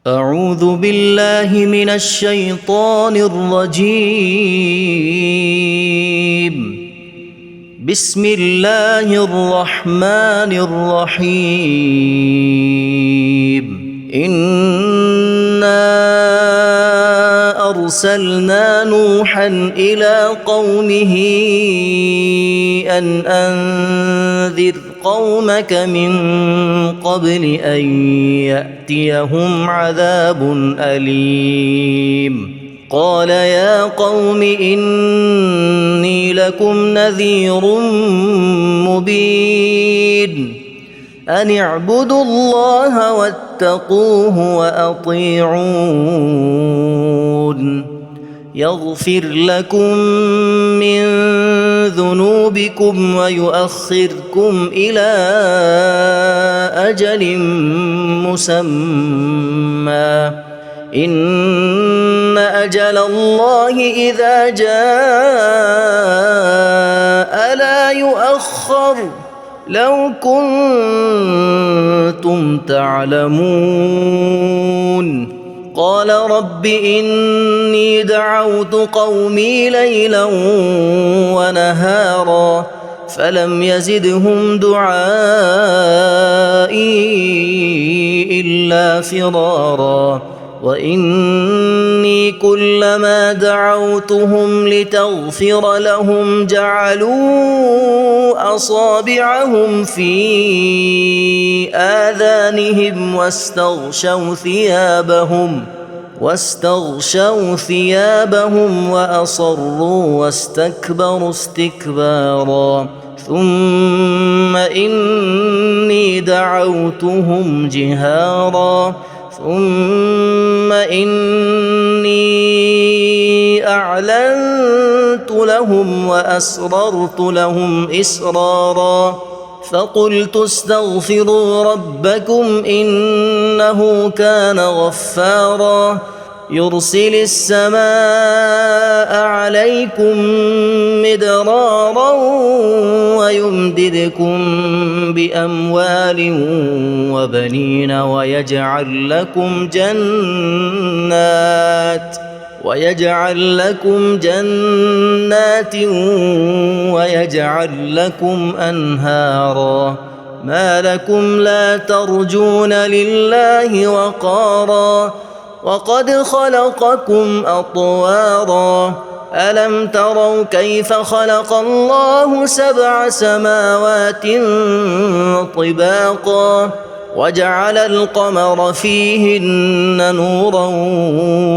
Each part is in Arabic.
أعوذ بالله من الشيطان الرجيم. بسم الله الرحمن الرحيم. إنا أرسلنا نوحا إلى قومه أن أنذر قومك من قبل أن يأتيهم عذاب أليم. قال يا قوم إني لكم نذير مبين. أن اعبدوا الله واتقوه وأطيعون. يغفر لكم من ذنوبكم ويؤخركم إلى أجل مسمى. إن أجل الله إذا جاء لا يؤخر لو كنتم تعلمون. قال رب إني دعوت قومي ليلا ونهارا فلم يزدهم دعائي إلا فرارا. وإني كلما دعوتهم لتغفر لهم جعلوا أصابعهم في آذانهم واستغشوا ثيابهم وأصروا واستكبروا استكبارا. ثم إني دعوتهم جهارا ثم إني أعلنت لهم وأسررت لهم إسرارا. فقلت استغفروا ربكم إنه كان غفارا يرسل السماء عليكم مدرارا ويمددكم بأموال وبنين ويجعل لكم جنات ويجعل لكم أنهارا. ما لكم لا ترجون لله وقارا وقد خلقكم أطوارا. ألم تروا كيف خلق الله 7 سماوات طباقا وجعل القمر فيهن نورا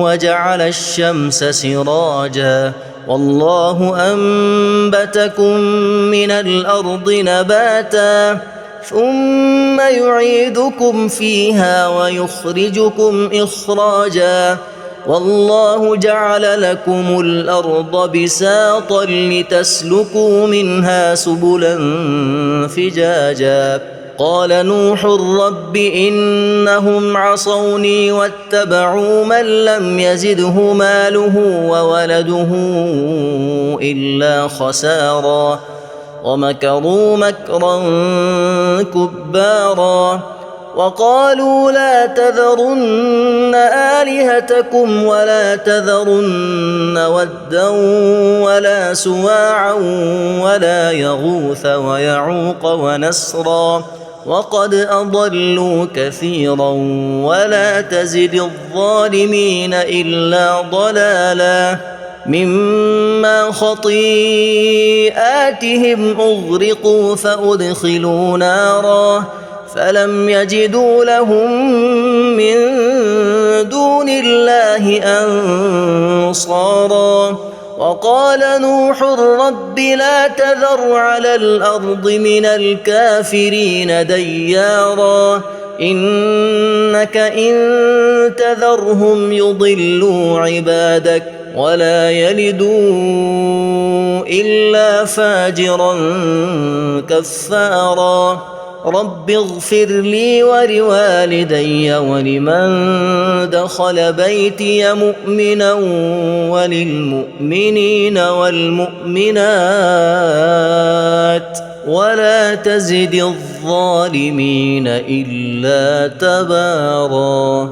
وجعل الشمس سراجا والله أنبتكم من الأرض نباتا ثم يعيدكم فيها ويخرجكم إخراجا. والله جعل لكم الأرض بساطا لتسلكوا منها سبلا فجاجا. قال نوح رب إنهم عصوني واتبعوا من لم يزده ماله وولده إلا خسارا ومكروا مكرا كبارا. وقالوا لا تذرن آلهتكم ولا تذرن ودا ولا سواعا ولا يغوث ويعوق ونسرا وقد أضلوا كثيرا ولا تزد الظالمين إلا ضلالا. مما خطيئاتهم أغرقوا فأدخلوا نارا فلم يجدوا لهم من دون الله أنصارا. وقال نوح رب لا تذر على الأرض من الكافرين ديارا إنك إن تذرهم يضلوا عبادك ولا يلدوا إلا فاجرا كفارا. رب اغفر لي ولوالدي ولمن دخل بيتي مؤمنا وللمؤمنين والمؤمنات ولا تزد الظالمين إلا تبارا.